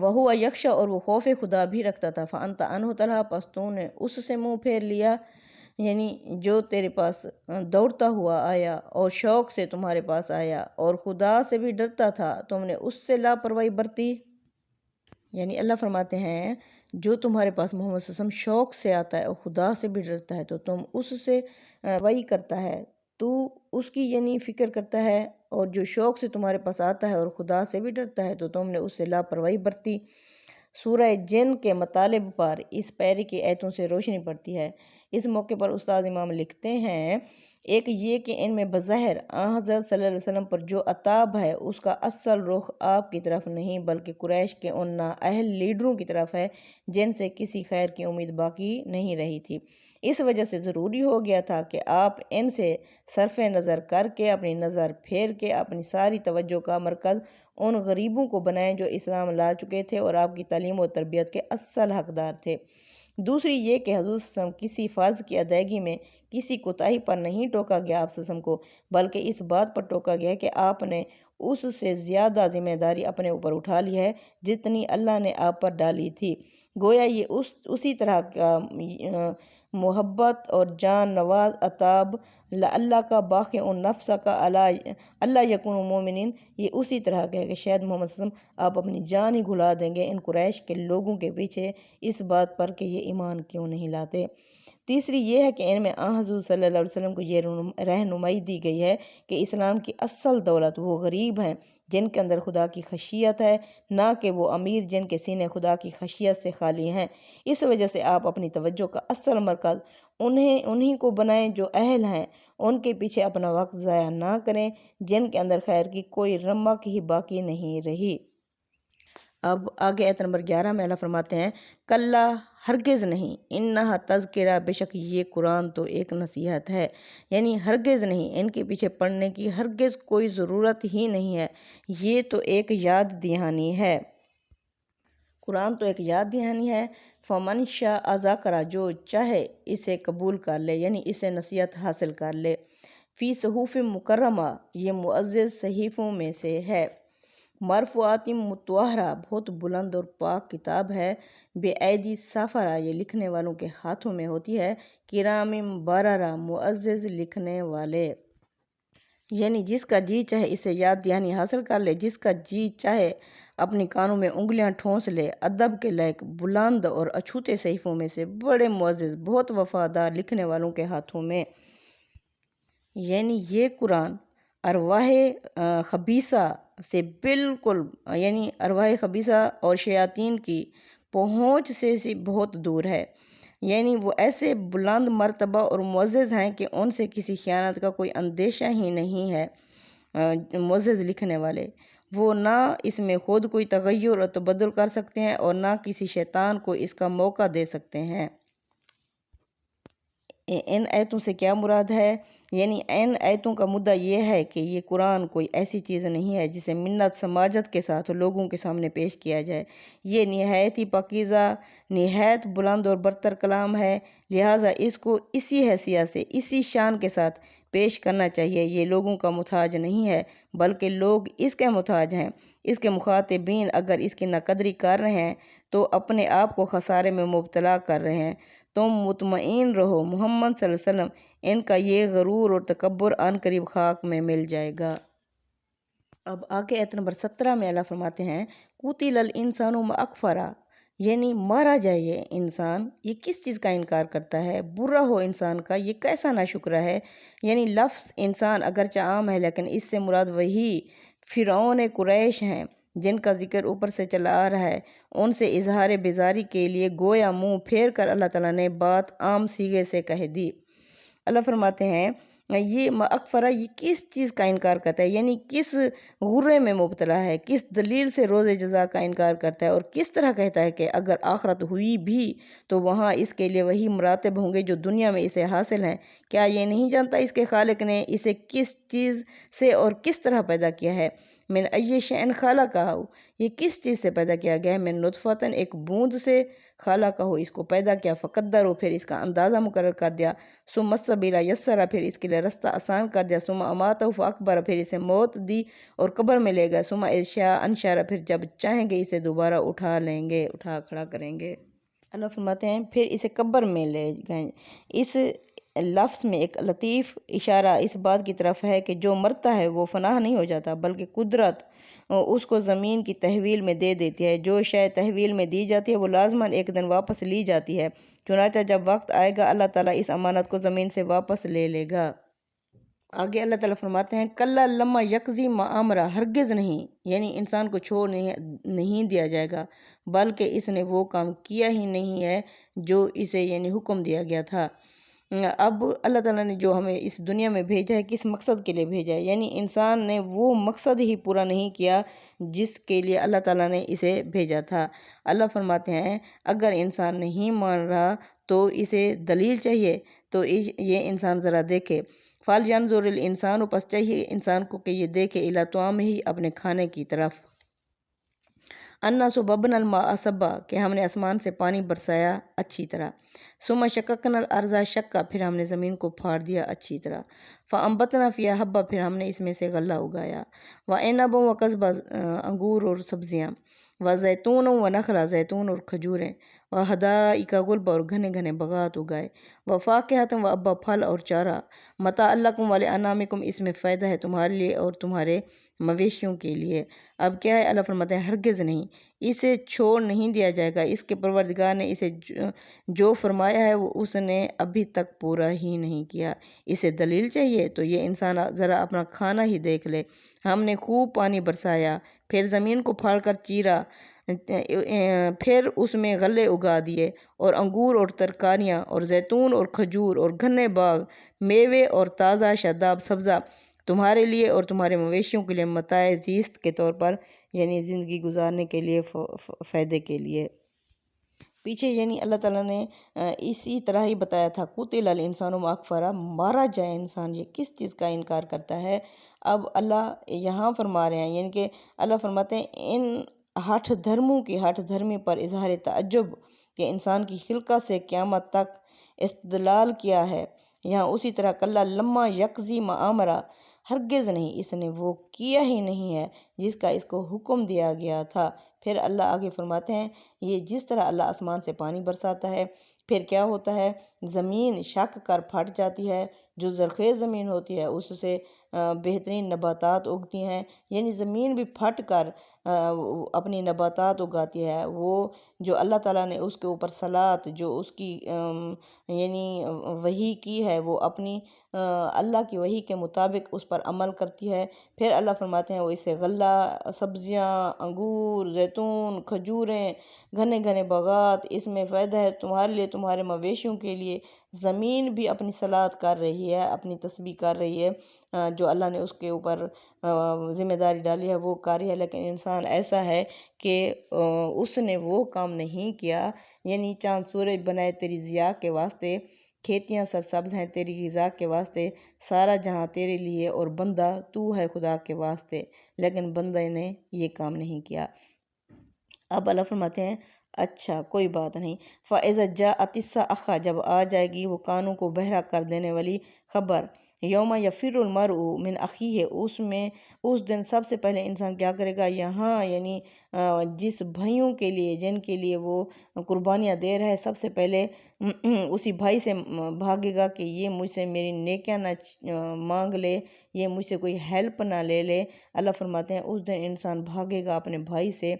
وہو یکشا اور وہ خوف خدا بھی رکھتا تھا، فانت عنہ تلہا پس تو نے اس سے منہ پھیر لیا، یعنی جو تیرے پاس دوڑتا ہوا آیا اور شوق سے تمہارے پاس آیا اور خدا سے بھی ڈرتا تھا، تم نے اس سے لاپرواہی برتی۔ یعنی اللہ فرماتے ہیں جو تمہارے پاس محمد صلی اللہ علیہ وسلم شوق سے آتا ہے اور خدا سے بھی ڈرتا ہے تو تم اس سے وہی کرتا ہے، تو اس کی یعنی فکر کرتا ہے، اور جو شوق سے تمہارے پاس آتا ہے اور خدا سے بھی ڈرتا ہے تو تم نے اس سے لاپرواہی برتی۔ سورہ جن کے مطالب پر اس پیری کی آیتوں سے روشنی پڑتی ہے۔ اس موقع پر استاد امام لکھتے ہیں، ایک یہ کہ ان میں بظاہر حضرت صلی اللہ علیہ وسلم پر جو عتاب ہے اس کا اصل رخ آپ کی طرف نہیں بلکہ قریش کے ان نااہل لیڈروں کی طرف ہے جن سے کسی خیر کی امید باقی نہیں رہی تھی۔ اس وجہ سے ضروری ہو گیا تھا کہ آپ ان سے صرف نظر کر کے اپنی نظر پھیر کے اپنی ساری توجہ کا مرکز ان غریبوں کو بنائیں جو اسلام لا چکے تھے اور آپ کی تعلیم و تربیت کے اصل حقدار تھے۔ دوسری یہ کہ حضور صلی اللہ علیہ وسلم کسی فرض کی ادائیگی میں کسی کوتاہی پر نہیں ٹوکا گیا آپ صلی اللہ علیہ وسلم کو، بلکہ اس بات پر ٹوکا گیا کہ آپ نے اس سے زیادہ ذمہ داری اپنے اوپر اٹھا لی ہے جتنی اللہ نے آپ پر ڈالی تھی۔ گویا یہ اسی طرح کا محبت اور جان نواز عتاب اللہ کا باقی ان نفس کا اللہ یکون مومنین، یہ اسی طرح کا ہے کہ شاید محمد صلی اللہ علیہ وسلم آپ اپنی جان ہی گھلا دیں گے ان قریش کے لوگوں کے پیچھے اس بات پر کہ یہ ایمان کیوں نہیں لاتے۔ تیسری یہ ہے کہ ان میں حضور صلی اللہ علیہ وسلم کو یہ رہنمائی دی گئی ہے کہ اسلام کی اصل دولت وہ غریب ہیں جن کے اندر خدا کی خشیت ہے، نہ کہ وہ امیر جن کے سینے خدا کی خشیت سے خالی ہیں۔ اس وجہ سے آپ اپنی توجہ کا اصل مرکز انہی کو بنائیں جو اہل ہیں، ان کے پیچھے اپنا وقت ضائع نہ کریں جن کے اندر خیر کی کوئی رمق ہی باقی نہیں رہی۔ اب آگے آیت نمبر 11 میں اللہ فرماتے ہیں، کلا ہرگز نہیں، انہا تذکرہ، بے شک یہ قرآن تو ایک نصیحت ہے، یعنی ہرگز نہیں، ان کے پیچھے پڑھنے کی ہرگز کوئی ضرورت ہی نہیں ہے، یہ تو ایک یاد دہانی ہے۔ قرآن تو ایک یاد دہانی ہے۔ فمن شاء ذکرہ، جو چاہے اسے قبول کر لے، یعنی اسے نصیحت حاصل کر لے۔ فی صحف مکرمہ، یہ معزز صحیفوں میں سے ہے۔ مرفوعات مطہرہ، بہت بلند اور پاک کتاب ہے۔ بے ایدی سفرہ، یہ لکھنے والوں کے ہاتھوں میں ہوتی ہے۔ کرام بررہ، معزز لکھنے والے۔ یعنی جس کا جی چاہے اسے یاد دہانی حاصل کر لے، جس کا جی چاہے اپنی کانوں میں انگلیاں ٹھونس لے۔ ادب کے لائق بلند اور اچھوتے صحیفوں میں سے بڑے معزز، بہت وفادار لکھنے والوں کے ہاتھوں میں۔ یعنی یہ قرآن ارواح خبیثہ سے بالکل، یعنی ارواح خبیثہ اور شیاطین کی پہنچ سے بہت دور ہے، یعنی وہ ایسے بلند مرتبہ اور معزز ہیں کہ ان سے کسی خیانت کا کوئی اندیشہ ہی نہیں ہے۔ معزز لکھنے والے وہ نہ اس میں خود کوئی تغیر اور تبدل کر سکتے ہیں اور نہ کسی شیطان کو اس کا موقع دے سکتے ہیں۔ ان آیتوں سے کیا مراد ہے؟ یعنی ان آیتوں کا مدعا یہ ہے کہ یہ قرآن کوئی ایسی چیز نہیں ہے جسے منت سماجت کے ساتھ لوگوں کے سامنے پیش کیا جائے۔ یہ نہایت ہی پاکیزہ، نہایت بلند اور برتر کلام ہے، لہٰذا اس کو اسی حیثیت سے، اسی شان کے ساتھ پیش کرنا چاہیے۔ یہ لوگوں کا محتاج نہیں ہے بلکہ لوگ اس کے محتاج ہیں۔ اس کے مخاطبین اگر اس کی ناقدری کر رہے ہیں تو اپنے آپ کو خسارے میں مبتلا کر رہے ہیں۔ تم مطمئن رہو، محمد صلی اللہ علیہ وسلم، ان کا یہ غرور اور تکبر آن قریب خاک میں مل جائے گا۔ اب آگے آیت نمبر 17 میں اللہ فرماتے ہیں، قتل الانسان ما اکفرہ، یعنی مارا جائے یہ انسان، یہ کس چیز کا انکار کرتا ہے؟ برا ہو انسان کا، یہ کیسا ناشکرہ ہے۔ یعنی لفظ انسان اگرچہ عام ہے لیکن اس سے مراد وہی فرعون قریش ہیں جن کا ذکر اوپر سے چلا آ رہا ہے۔ ان سے اظہار بیزاری کے لیے گویا منہ پھیر کر اللہ تعالیٰ نے بات عام صیغے سے کہہ دی۔ اللہ فرماتے ہیں یہ اکفرہ، یہ کس چیز کا انکار کرتا ہے، یعنی کس غرے میں مبتلا ہے، کس دلیل سے روز جزا کا انکار کرتا ہے اور کس طرح کہتا ہے کہ اگر آخرت ہوئی بھی تو وہاں اس کے لیے وہی مراتب ہوں گے جو دنیا میں اسے حاصل ہیں۔ کیا یہ نہیں جانتا اس کے خالق نے اسے کس چیز سے اور کس طرح پیدا کیا ہے؟ من ای شیء خلقہ، یہ کس چیز سے پیدا کیا گیا ہے؟ من نطفتن، ایک بوند سے، خلقہ ہو، اس کو پیدا کیا، فقدرہ، پھر اس کا اندازہ مقرر کر دیا، ثم السبیل یسرہ، پھر اس کے لیے رستہ آسان کر دیا، ثم اماتہ فاکبرہ، پھر اسے موت دی اور قبر میں لے گئے، ثم اذ شاء انشرہ، پھر جب چاہیں گے اسے دوبارہ اٹھا لیں گے، اٹھا کھڑا کریں گے۔ اللہ فرماتے ہیں پھر اسے قبر میں لے گئے۔ اس لفظ میں ایک لطیف اشارہ اس بات کی طرف ہے کہ جو مرتا ہے وہ فنا نہیں ہو جاتا، بلکہ قدرت اس کو زمین کی تحویل میں دے دیتی ہے۔ جو شے تحویل میں دی جاتی ہے وہ لازماً ایک دن واپس لی جاتی ہے، چنانچہ جب وقت آئے گا اللہ تعالیٰ اس امانت کو زمین سے واپس لے لے گا۔ آگے اللہ تعالیٰ فرماتے ہیں کلا لما یقضی ما امرہ، ہرگز نہیں، یعنی انسان کو چھوڑ نہیں دیا جائے گا، بلکہ اس نے وہ کام کیا ہی نہیں ہے جو اسے یعنی حکم دیا گیا تھا۔ اب اللہ تعالیٰ نے جو ہمیں اس دنیا میں بھیجا ہے کس مقصد کے لیے بھیجا ہے؟ یعنی انسان نے وہ مقصد ہی پورا نہیں کیا جس کے لیے اللہ تعالیٰ نے اسے بھیجا تھا۔ اللہ فرماتے ہیں اگر انسان نہیں مان رہا تو اسے دلیل چاہیے، تو یہ انسان ذرا دیکھے، فَلْيَنْظُرِ الْإِنسَانُ، پس چاہیے انسان کو کہ یہ دیکھے، إِلَىٰ طَعَامِهِ، اپنے کھانے کی طرف، اَنَّا صَبَّبْنَا الْمَاءَ صَبًّا، کہ ہم نے آسمان سے پانی برسایا اچھی طرح، ثُمَّ شَقَقْنَا الْأَرْضَ شَقًّا، پھر ہم نے زمین کو پھاڑ دیا اچھی طرح، فَأَنبَتْنَا فِيهَا حَبًّا، پھر ہم نے اس میں سے غلہ اگایا، وَعِنَبًا وَقَضْبًا، انگور اور سبزیاں، وَزَيْتُونًا وَنَخْلًا، زیتون اور کھجوریں، وَحَدَائِقَ غُلْبًا، اور گھنے گھنے باغات اگائے، وَفَاكِهَةً وَأَبًّا، پھل اور چارہ، مَتَاعًا لَكُمْ وَلِأَنْعَامِكُمْ، اس میں فائدہ ہے تمہارے لیے اور تمہارے مویشیوں کے لیے۔ اب کیا ہے؟ اللہ فرماتے ہیں ہرگز نہیں، اسے چھوڑ نہیں دیا جائے گا، اس کے پروردگار نے اسے جو فرمایا ہے وہ اس نے ابھی تک پورا ہی نہیں کیا۔ اسے دلیل چاہیے تو یہ انسان ذرا اپنا کھانا ہی دیکھ لے، ہم نے خوب پانی برسایا، پھر زمین کو پھاڑ کر چیرا، پھر اس میں غلے اگا دیے، اور انگور اور ترکاریاں، اور زیتون اور کھجور اور گھنے باغ، میوے اور تازہ شاداب سبزہ، تمہارے لیے اور تمہارے مویشیوں کے لیے، متاع زیست کے طور پر، یعنی زندگی گزارنے کے لیے، فائدے کے لیے۔ پیچھے یعنی اللہ تعالیٰ نے اسی طرح ہی بتایا تھا قُتِلَ الْإِنسَانُ مَا أَكْفَرَهُ، مارا جائے انسان، یہ کس چیز کا انکار کرتا ہے۔ اب اللہ یہاں فرما رہے ہیں، یعنی کہ اللہ فرماتے ہیں ان ہٹھ دھرموں کی ہٹھ دھرمی پر اظہار تعجب کہ انسان کی خلقت سے قیامت تک استدلال کیا ہے۔ یہاں اسی طرح کلا لما یقضی ما امرہ، ہرگز نہیں، اس نے وہ کیا ہی نہیں ہے جس کا اس کو حکم دیا گیا تھا۔ پھر اللہ آگے فرماتے ہیں یہ جس طرح اللہ آسمان سے پانی برساتا ہے، پھر کیا ہوتا ہے، زمین شک کر پھٹ جاتی ہے، جو زرخیز زمین ہوتی ہے اس سے بہترین نباتات اگتی ہیں، یعنی زمین بھی پھٹ کر اپنی نباتات اگاتی ہے۔ وہ جو اللہ تعالیٰ نے اس کے اوپر صلاۃ، جو اس کی یعنی وحی کی ہے، وہ اپنی اللہ کی وحی کے مطابق اس پر عمل کرتی ہے۔ پھر اللہ فرماتے ہیں وہ اسے غلہ، سبزیاں، انگور، زیتون، کھجوریں، گھنے گھنے باغات، اس میں فائدہ ہے تمہارے لیے، تمہارے مویشیوں کے لیے۔ زمین بھی اپنی صلاۃ کر رہی ہے، اپنی تسبیح کر رہی ہے، جو اللہ نے اس کے اوپر ذمہ داری ڈالی ہے وہ کر رہی ہے، لیکن انسان ایسا ہے کہ اس نے وہ کام نہیں کیا، یعنی چاند سورج بنائے تیری ضیاء کے واسطے، کھیتیاں سرسبز ہیں تیری غذا کے واسطے، سارا جہاں تیرے لیے، اور بندہ تو ہے خدا کے واسطے، لیکن بندے نے یہ کام نہیں کیا۔ اب اللہ فرماتے ہیں اچھا کوئی بات نہیں، فَإِذَا جَاءَتِ الصَّاخَّةُ، جب آ جائے گی وہ کانوں کو بہرا کر دینے والی خبر، یوم یفر المرء من اخیہ، اس دن سب سے پہلے انسان کیا کرے گا، یہاں یعنی جس بھائیوں کے لیے، جن کے لیے وہ قربانیاں دے رہا ہے، سب سے پہلے اسی بھائی سے بھاگے گا کہ یہ مجھ سے میری نیکیاں نہ مانگ لے، یہ مجھ سے کوئی ہیلپ نہ لے لے۔ اللہ فرماتے ہیں اس دن انسان بھاگے گا اپنے بھائی سے،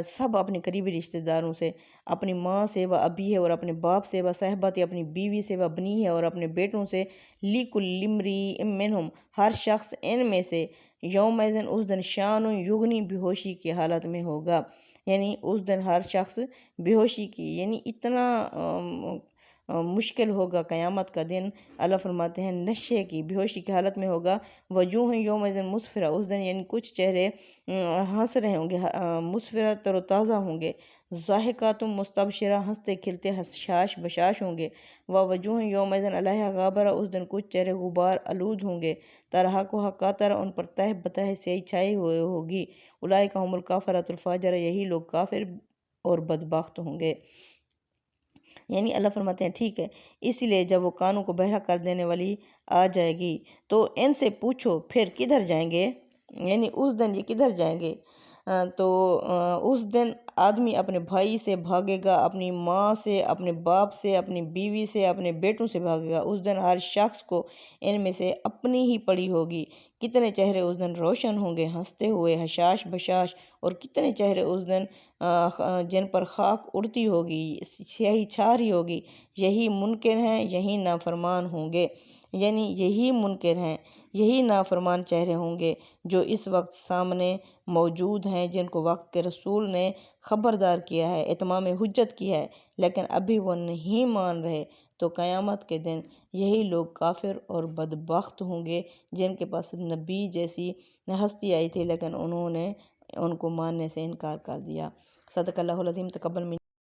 سب اپنے قریبی رشتہ داروں سے، اپنی ماں سے و ابی ہے، اور اپنے باپ سے و صحبت، اپنی بیوی سے و بنی ہے، اور اپنے بیٹوں سے، لِكُلِّ امْرِئٍ مِّنْهُمْ، ہر شخص ان میں سے، یومئذ اس دن، شان یغنی، بے ہوشی کی حالت میں ہوگا، یعنی اس دن ہر شخص بے ہوشی کی، یعنی اتنا مشکل ہوگا قیامت کا دن۔ اللہ فرماتے ہیں نشے کی، بیہوشی کی حالت میں ہوگا۔ وجوہ یومئذ مسفرہ، اس دن یعنی کچھ چہرے ہنس رہے ہوں گے، مسفرہ تر و تازہ ہوں گے۔ ضاحکات مستبشرہ، ہنستے کھلتے حشاش بشاش ہوں گے۔ ووجوہ یومئذ علیہا غابرہ، اس دن کچھ چہرے غبار آلود ہوں گے۔ ترہقھا قترہ، ان پر تہ بتہ سیاہی چھائی ہوئے ہوگی۔ اولئک ھم الکفرۃ الفجرہ، یہی لوگ کافر اور بدبخت ہوں گے۔ یعنی اللہ فرماتے ہیں ٹھیک ہے، اس لیے جب وہ کانوں کو بہرا کر دینے والی آ جائے گی تو ان سے پوچھو پھر کدھر جائیں گے، یعنی اس دن یہ کدھر جائیں گے؟ تو اس دن آدمی اپنے بھائی سے بھاگے گا، اپنی ماں سے، اپنے باپ سے، اپنی بیوی سے، اپنے بیٹوں سے بھاگے گا۔ اس دن ہر شخص کو ان میں سے اپنی ہی پڑی ہوگی۔ کتنے چہرے اس دن روشن ہوں گے ہنستے ہوئے حشاش بشاش، اور کتنے چہرے اس دن جن پر خاک اڑتی ہوگی، سیاہی چھا رہی ہوگی۔ یہی منکر ہیں، یہی نافرمان ہوں گے، یعنی یہی منکر ہیں، یہی نافرمان چہرے ہوں گے جو اس وقت سامنے موجود ہیں، جن کو وقت کے رسول نے خبردار کیا ہے، اتمام حجت کی ہے، لیکن ابھی وہ نہیں مان رہے۔ تو قیامت کے دن یہی لوگ کافر اور بدبخت ہوں گے جن کے پاس نبی جیسی ہستی آئی تھی لیکن انہوں نے ان کو ماننے سے انکار کر دیا۔ صدق اللہ العظیم۔ تقبل منی